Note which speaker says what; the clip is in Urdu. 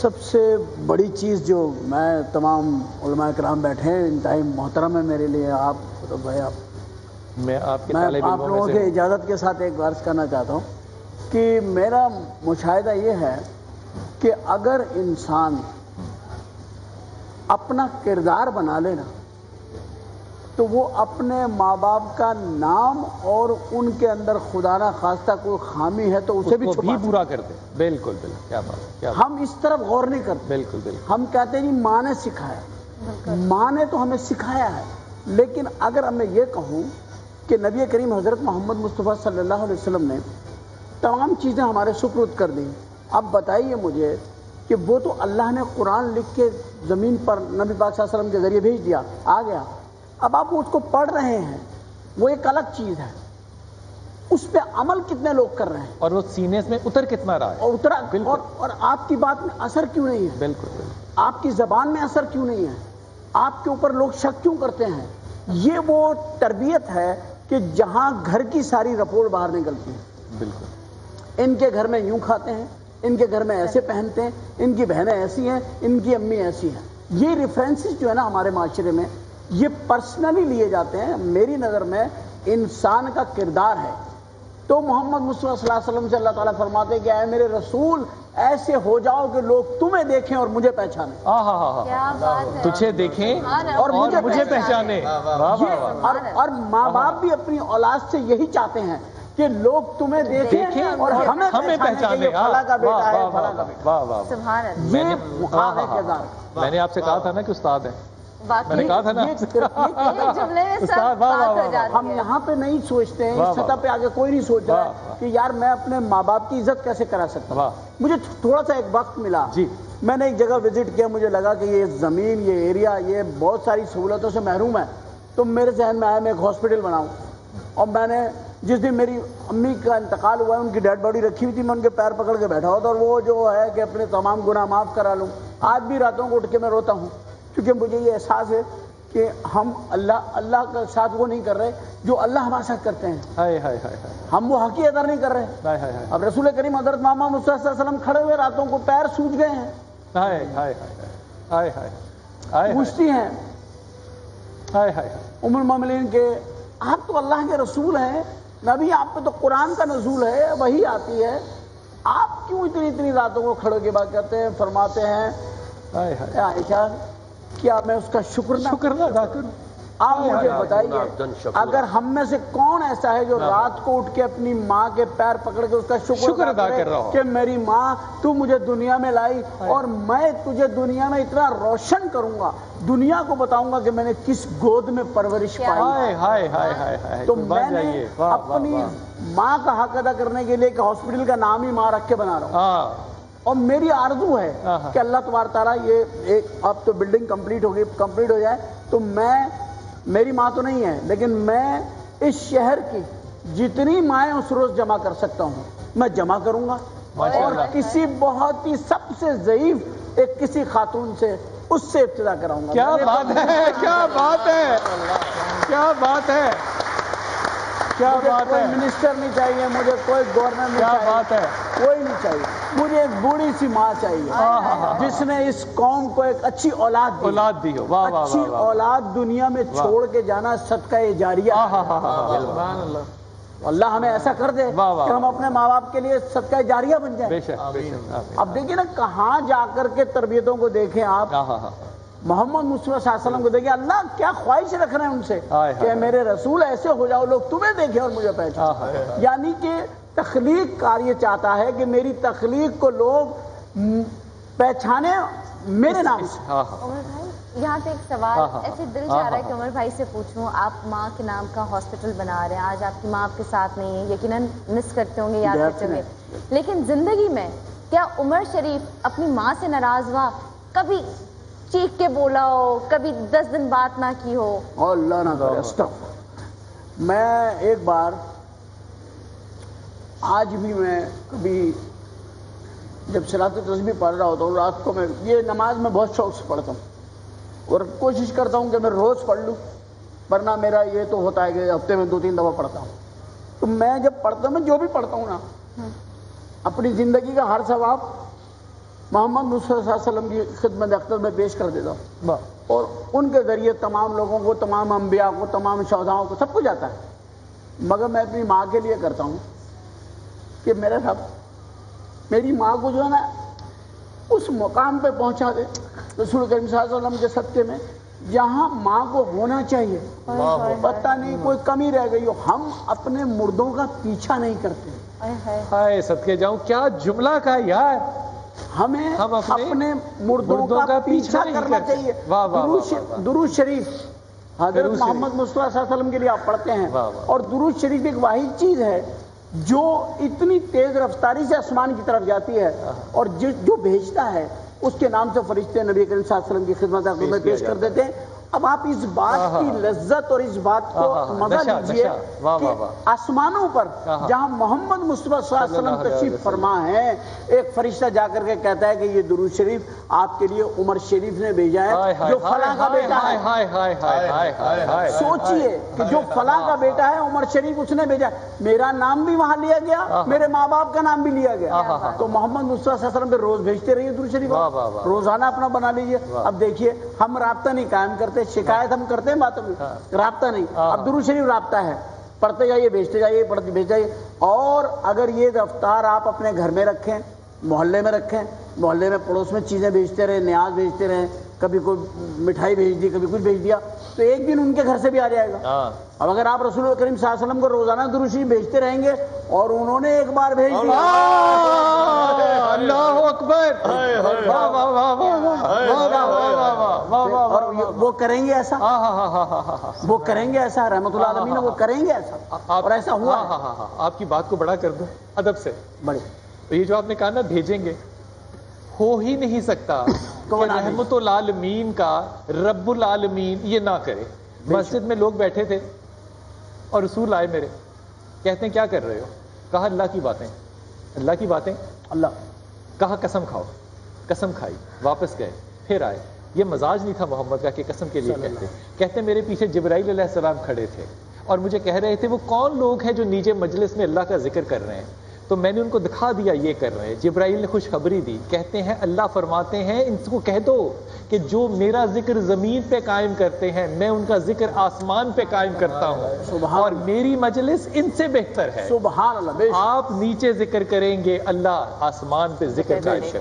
Speaker 1: سب سے بڑی چیز جو میں تمام علماء کرام بیٹھے ہیں انتہائی محترم ہے میرے لیے آپ تو بھائی
Speaker 2: میں آپ
Speaker 1: لوگوں کے اجازت کے ساتھ ایک عرض کرنا چاہتا ہوں کہ میرا مشاہدہ یہ ہے کہ اگر انسان اپنا کردار بنا لے نا تو وہ اپنے ماں باپ کا نام اور ان کے اندر خدا نہ خواستہ کوئی خامی ہے تو اسے بھی
Speaker 2: پورا کرتے. بالکل بالکل، کیا بات.
Speaker 1: ہم اس طرف غور نہیں کرتے.
Speaker 2: بالکل بالکل.
Speaker 1: ہم کہتے ہیں جی ماں نے سکھایا، ماں نے تو ہمیں سکھایا ہے، لیکن اگر میں یہ کہوں کہ نبی کریم حضرت محمد مصطفیٰ صلی اللہ علیہ وسلم نے تمام چیزیں ہمارے سپرد کر دیں، اب بتائیے مجھے کہ وہ تو اللہ نے قرآن لکھ کے زمین پر نبی پاک صلی اللہ علیہ وسلم کے ذریعے بھیج دیا، آ گیا. اب آپ اس کو پڑھ رہے ہیں، وہ ایک الگ چیز ہے، اس پہ عمل کتنے لوگ کر رہے ہیں
Speaker 2: اور وہ سینے میں اتر کتنا رہا ہے،
Speaker 1: اترا اور آپ کی بات میں اثر کیوں نہیں ہے؟
Speaker 2: بالکل.
Speaker 1: آپ کی زبان میں اثر کیوں نہیں ہے؟ آپ کے اوپر لوگ شک کیوں کرتے ہیں؟ یہ وہ تربیت ہے کہ جہاں گھر کی ساری رپورٹ باہر نکلتی ہے.
Speaker 2: بالکل.
Speaker 1: ان کے گھر میں یوں کھاتے ہیں، ان کے گھر میں ایسے پہنتے ہیں، ان کی بہنیں ایسی ہیں، ان کی امی ایسی ہیں. یہ ریفرنسز جو ہے نا ہمارے معاشرے میں یہ پرسنلی لیے جاتے ہیں. میری نظر میں انسان کا کردار ہے تو محمد مصطفیٰ صلی اللہ علیہ وسلم سے اللہ تعالیٰ فرماتے ہیں کہ اے میرے رسول ایسے ہو جاؤ کہ لوگ تمہیں دیکھیں اور مجھے پہچانیں.
Speaker 2: تجھے دیکھیں اور مجھے پہچانیں.
Speaker 1: اور ماں باپ بھی اپنی اولاد سے یہی چاہتے ہیں کہ لوگ تمہیں دیکھیں اور ہمیں پہچانیں. فلاں کا بیٹا ہے، فلاں کا بیٹا.
Speaker 3: سبحان اللہ.
Speaker 1: یہ مقام ہے کردار.
Speaker 2: میں نے آپ سے کہا تھا نا کہ استاد ہیں، میں نے کہا تھا نا
Speaker 1: ہم یہاں پہ نہیں سوچتے ہیں، اس سطح پہ آگے کوئی نہیں سوچ رہا ہے کہ یار میں اپنے ماں باپ کی عزت کیسے کرا سکتا ہوں. مجھے تھوڑا سا ایک وقت ملا، میں نے ایک جگہ وزٹ کیا، مجھے لگا کہ یہ زمین، یہ ایریا، یہ بہت ساری سہولتوں سے محروم ہے. تو میرے ذہن میں آیا میں ایک ہاسپٹل بناؤں. اور میں نے جس دن میری امی کا انتقال ہوا ہے ان کی ڈیڈ باڈی رکھی ہوئی تھی، میں ان کے پیر پکڑ کے بیٹھا ہوا تھا اور وہ جو ہے کہ اپنے تمام گناہ معاف کرا لوں. آج بھی راتوں کو اٹھ کے میں روتا ہوں کیونکہ مجھے یہ احساس ہے کہ ہم اللہ کے ساتھ وہ نہیں کر رہے جو اللہ ہمارے ساتھ کرتے ہیں. ہم وہ حق ادا نہیں کر رہے. اب رسول کریم حضرت محمد مصطفیٰ صلی اللہ علیہ وسلم کھڑے ہوئے راتوں کو پیر سوج گئے ہیں، پوچھتی ہیں ام المومنین کے آپ تو اللہ کے رسول ہیں، نبی، آپ پہ تو قرآن کا نزول ہے، وحی آتی ہے، آپ کیوں اتنی راتوں کو کھڑے کے بعد کہتے ہیں؟ فرماتے ہیں عائشہ کیا میں اس کا شکر نہ ادا کروں؟ آپ مجھے بتائیے اگر ہم میں سے کون ایسا ہے جو رات کو اٹھ کے اپنی ماں کے پیر پکڑ کے اس کا شکر ادا کر رہا ہو کہ میری ماں تو مجھے دنیا میں لائی اور میں تجھے دنیا میں اتنا روشن کروں گا، دنیا کو بتاؤں گا کہ میں نے کس گود میں پرورش پائی. تو میں نے اپنی ماں کا حق ادا کرنے کے لیے کہ ہاسپٹل کا نام ہی ماں رکھ کے بنا رہا ہوں. اور میری آرزو ہے کہ اللہ تبارک تعالیٰ یہ ایک اب تو بلڈنگ کمپلیٹ ہو جائے تو میری ماں تو نہیں ہے لیکن میں اس شہر کی جتنی مائیں اس روز جمع کر سکتا ہوں میں جمع کروں گا اور کسی بہت ہی سب سے ضعیف ایک کسی خاتون سے اس سے ابتدا کراؤں گا.
Speaker 2: کیا بات ہے، کیا بات ہے، کیا بات ہے، کیا بات ہے.
Speaker 1: کوئی منسٹر نہیں چاہیے مجھے، کوئی گورنر نہیں چاہیے،
Speaker 2: بات ہے،
Speaker 1: کوئی نہیں چاہیے. مجھے ایک بوڑھی سی ماں چاہیے جس نے اس قوم کو ایک اچھی اولاد دی ہو. اچھی اولاد دنیا میں چھوڑ کے جانا صدقہ جاریہ. اللہ ہمیں ایسا کر دے کہ ہم اپنے ماں باپ کے لیے صدقہ جاریہ بن جائیں. اب دیکھیں نا کہاں جا کر کے تربیتوں کو دیکھیں آپ. محمد مصطفیٰ صلی اللہ علیہ وسلم کو دیکھیں، اللہ کیا خواہش رکھ رہے ہیں ان سے کہ میرے رسول ایسے ہو جاؤ لوگ تمہیں دیکھیں اور مجھے پہچانیں. یعنی کہ تخلیق کار یہ چاہتا ہے کہ میری تخلیق کو لوگ پہچانے میرے نام سے.
Speaker 3: عمر بھائی یہاں پہ ایک سوال ایسے دل چاہ رہا ہے کہ عمر بھائی سے پوچھوں. آپ ماں کے نام کا ہاسپٹل بنا رہے ہیں، آج آپ کی ماں آپ کے ساتھ نہیں ہے، یقیناً مس کرتے ہوں گے، یاد کرتے ہوں گے، لیکن زندگی میں کیا عمر شریف اپنی ماں سے ناراض ہوا؟ کبھی چیخ کے بولا ہو، کبھی 10 دن بات نہ کی ہو؟
Speaker 1: اللہ نہ کرے. استغفر. میں ایک بار آج بھی میں کبھی جب صلاۃ تسبیح پڑھ رہا ہوتا ہوں رات کو، میں یہ نماز میں بہت شوق سے پڑھتا ہوں اور کوشش کرتا ہوں کہ میں روز پڑھ لوں، ورنہ میرا یہ تو ہوتا ہے کہ ہفتے میں 2-3 دفعہ پڑھتا ہوں. تو میں جب پڑھتا ہوں، میں جو بھی پڑھتا ہوں نا، اپنی زندگی کا ہر ثواب محمد مصطفیٰ صلی اللہ علیہ وسلم کی خدمت اقدس میں پیش کر دیتا ہوں، اور ان کے ذریعے تمام لوگوں کو، تمام انبیاء کو، تمام شہداؤں کو، سب کو جاتا ہے، مگر میں اپنی ماں کے لیے کرتا ہوں کہ میرے رب میری ماں کو جو ہے نا اس مقام پہ پہنچا دے رسول کریم صلی اللہ علیہ وسلم کے صدقے میں جہاں ماں کو ہونا چاہیے۔ پتہ نہیں کوئی کمی رہ گئی ہو، ہم اپنے مردوں کا پیچھا نہیں کرتے۔
Speaker 2: ہائے صدقے جاؤں، کیا جملہ کہا یار،
Speaker 1: ہمیں اپنے مردوں کا پیچھا کرنا چاہیے۔ درود شریف حضرت محمد مصطفیٰ صلی اللہ علیہ وسلم کے لیے آپ پڑھتے ہیں، اور درود شریف ایک واحد چیز ہے جو اتنی تیز رفتاری سے آسمان کی طرف جاتی ہے، اور جو بھیجتا ہے اس کے نام سے فرشتے نبی کریم صلی اللہ علیہ وسلم کی خدمت میں پیش کر دیتے ہیں۔ اب آپ اس بات کی لذت اور اس بات کو مزہ لیجئے کہ آسمانوں پر جہاں محمد مصطفیٰ صلی اللہ علیہ وسلم تشریف فرما ہے، ایک فرشتہ جا کر کے کہتا ہے کہ یہ درود شریف آپ کے لیے عمر شریف نے بھیجا ہے جو فلاں کا بیٹا ہے۔ سوچئے کہ جو فلاں کا بیٹا ہے عمر شریف اس نے بھیجا، میرا نام بھی وہاں لیا گیا، میرے ماں باپ کا نام بھی لیا گیا، تو محمد مصطفیٰ صلی اللہ علیہ وسلم پہ روز بھیجتے رہیے درود شریف، روزانہ اپنا بنا لیجئے۔ اب دیکھیے ہم رابطہ نہیں قائم کرتے، شکایت ہم کرتے ہیں باتوں میں، رابطہ نہیں۔ اب درود شریف رابطہ ہے، پڑھتے جائیے، بھیجتے جائیے، پڑھتے بھیج جائیے۔ اور اگر یہ رفتار آپ اپنے گھر میں رکھیں، محلے میں رکھیں، محلے میں پڑوس میں چیزیں بھیجتے رہے، نیاز بھیجتے رہیں، کبھی کوئی مٹھائی بھیج دی، کبھی کچھ بھیج دیا، تو ایک دن ان کے گھر سے بھی آ جائے گا۔ اب اگر آپ رسول کریم صلی اللہ علیہ وسلم کو روزانہ درود شریف بھیجتے رہیں گے اور انہوں نے ایک بار بھیج دیا،
Speaker 2: اللہ اکبر،
Speaker 1: وہ کریں گے ایسا، وہ کریں گے ایسا، رحمت اللہ علیہ وہ کریں گے ایسا، اور ایسا ہوا۔
Speaker 2: آپ کی بات کو بڑا کر دوں ادب سے،
Speaker 1: بڑے
Speaker 2: یہ جو آپ نے کہا نا بھیجیں گے، ہو ہی نہیں سکتا کہ رحمت العالمین کا رب العالمین یہ نہ کرے۔ مسجد میں لوگ بیٹھے تھے اور رسول آئے میرے، کہتے ہیں کیا کر رہے ہو؟ کہا اللہ کی باتیں، اللہ کی باتیں،
Speaker 1: اللہ
Speaker 2: کہا قسم کھاؤ، قسم کھائی، واپس گئے، پھر آئے۔ یہ مزاج نہیں تھا محمد کا کہ قسم کے لیے کہتے میرے پیچھے جبرائیل علیہ السلام کھڑے تھے اور مجھے کہہ رہے تھے وہ کون لوگ ہیں جو نیچے مجلس میں اللہ کا ذکر کر رہے ہیں، تو میں نے ان کو دکھا دیا یہ کر رہے ہیں۔ جبرائیل نے خوشخبری دی، کہتے ہیں اللہ فرماتے ہیں ان کو کہہ دو کہ جو میرا ذکر زمین پہ قائم کرتے ہیں میں ان کا ذکر آسمان پہ قائم کرتا ہوں، اور میری مجلس ان سے بہتر ہے۔
Speaker 1: سبحان اللہ،
Speaker 2: آپ نیچے ذکر کریں گے، اللہ آسمان پہ ذکر قائم کریں گے۔